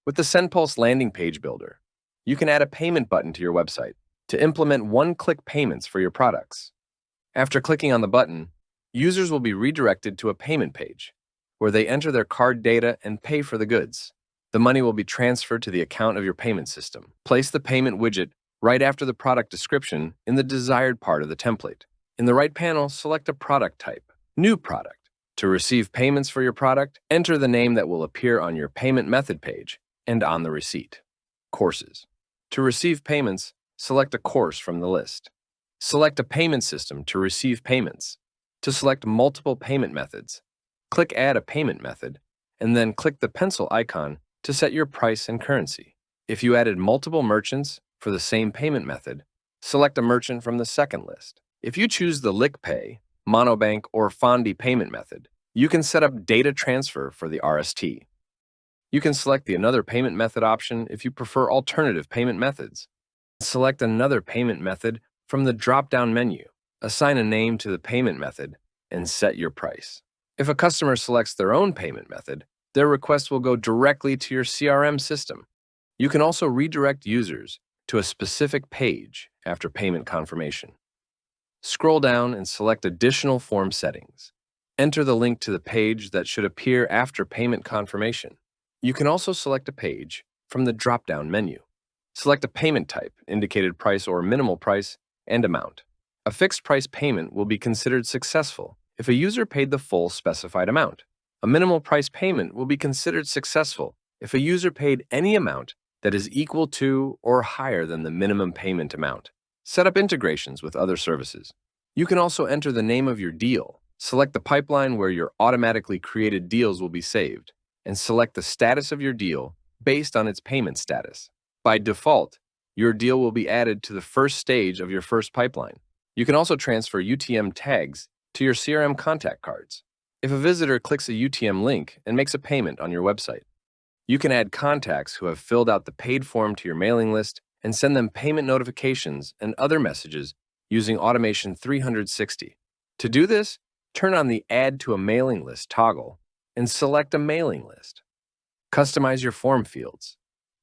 With the SendPulse landing page builder, you can add a payment button to your website to implement one-click payments for your products. After clicking on the button, users will be redirected to a payment page where they enter their card data and pay for the goods. The money will be transferred to the account of your payment system. Place the payment widget right after the product description in the desired part of the template. In the right panel, select a product type, New Product. To receive payments for your product, enter the name that will appear on your payment method page and on the receipt. Courses. To receive payments, select a course from the list. Select a payment system to receive payments. To select multiple payment methods, click Add a Payment Method, and then click the pencil icon to set your price and currency. If you added multiple merchants for the same payment method, select a merchant from the second list. If you choose the LickPay, Monobank, or Fondi payment method, you can set up data transfer for the RST. You can select the Another Payment Method option if you prefer alternative payment methods. Select another payment method from the drop-down menu. Assign a name to the payment method and set your price. If a customer selects their own payment method, their request will go directly to your CRM system. You can also redirect users to a specific page after payment confirmation. Scroll down and select Additional Form Settings. Enter the link to the page that should appear after payment confirmation. You can also select a page from the drop-down menu. Select a payment type, indicated price or minimal price, and amount. A fixed price payment will be considered successful if a user paid the full specified amount. A minimal price payment will be considered successful if a user paid any amount that is equal to or higher than the minimum payment amount. Set up integrations with other services. You can also enter the name of your deal. Select the pipeline where your automatically created deals will be saved, and select the status of your deal based on its payment status. By default, your deal will be added to the first stage of your first pipeline. You can also transfer UTM tags to your CRM contact cards. If a visitor clicks a UTM link and makes a payment on your website, you can add contacts who have filled out the paid form to your mailing list and send them payment notifications and other messages using Automation 360. To do this, turn on the Add to a Mailing List toggle and select a mailing list. Customize your form fields.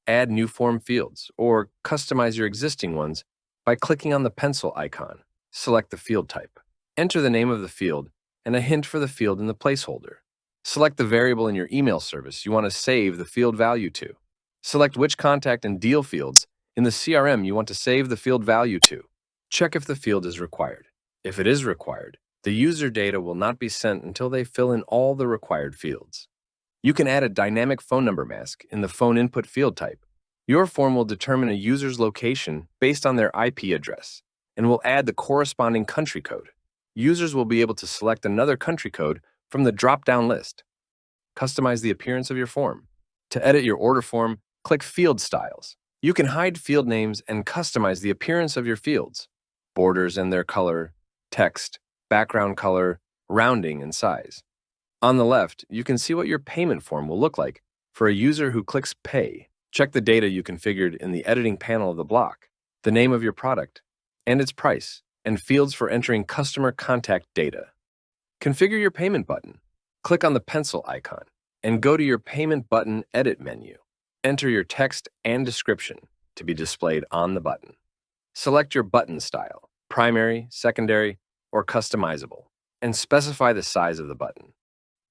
Add new form fields or customize your existing ones by clicking on the pencil icon. Select the field type. Enter the name of the field and a hint for the field in the placeholder. Select the variable in your email service you want to save the field value to. Select which contact and deal fields in the CRM you want to save the field value to. Check if the field is required. If it is required, the user data will not be sent until they fill in all the required fields. You can add a dynamic phone number mask in the phone input field type. Your form will determine a user's location based on their IP address and will add the corresponding country code. Users will be able to select another country code from the drop-down list. Customize the appearance of your form. To edit your order form, click Field Styles. You can hide field names and customize the appearance of your fields, borders and their color, text, background color, rounding, and size. On the left, you can see what your payment form will look like for a user who clicks Pay. Check the data you configured in the editing panel of the block, the name of your product, and its price, and fields for entering customer contact data. Configure your payment button. Click on the pencil icon and go to your payment button edit menu. Enter your text and description to be displayed on the button. Select your button style, primary, secondary, or customizable, and specify the size of the button.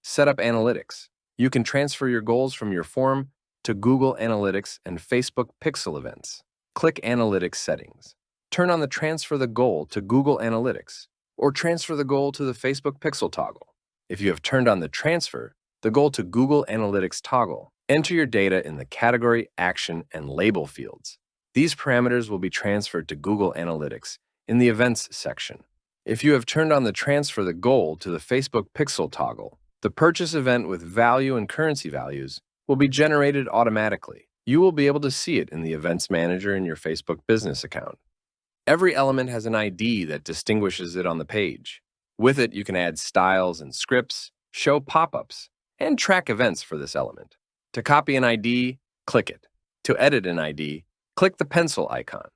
Set up analytics. You can transfer your goals from your form to Google Analytics and Facebook Pixel events. Click Analytics Settings. Turn on the Transfer the Goal to Google Analytics or transfer the goal to the Facebook Pixel toggle. If you have turned on the Transfer the Goal to Google Analytics toggle, enter your data in the Category, Action, and Label fields. These parameters will be transferred to Google Analytics in the Events section. If you have turned on the Transfer the Goal to the Facebook Pixel toggle, the purchase event with value and currency values will be generated automatically. You will be able to see it in the Events Manager in your Facebook business account. Every element has an ID that distinguishes it on the page. With it, you can add styles and scripts, show pop-ups, and track events for this element. To copy an ID, click it. To edit an ID, click the pencil icon.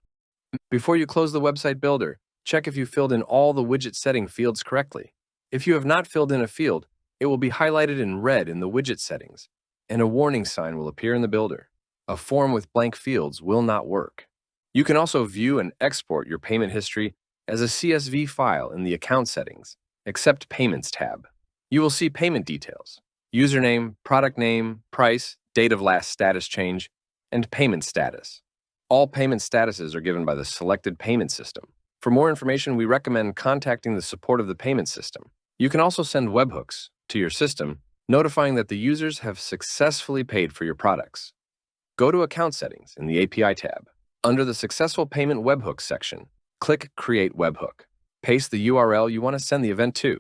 Before you close the website builder, check if you filled in all the widget setting fields correctly. If you have not filled in a field, it will be highlighted in red in the widget settings, and a warning sign will appear in the builder. A form with blank fields will not work. You can also view and export your payment history as a CSV file in the Account Settings, Accept Payments tab. You will see payment details, username, product name, price, date of last status change, and payment status. All payment statuses are given by the selected payment system. For more information, we recommend contacting the support of the payment system. You can also send webhooks to your system, notifying that the users have successfully paid for your products. Go to Account Settings in the API tab. Under the Successful Payment Webhooks section, click Create Webhook. Paste the URL you want to send the event to.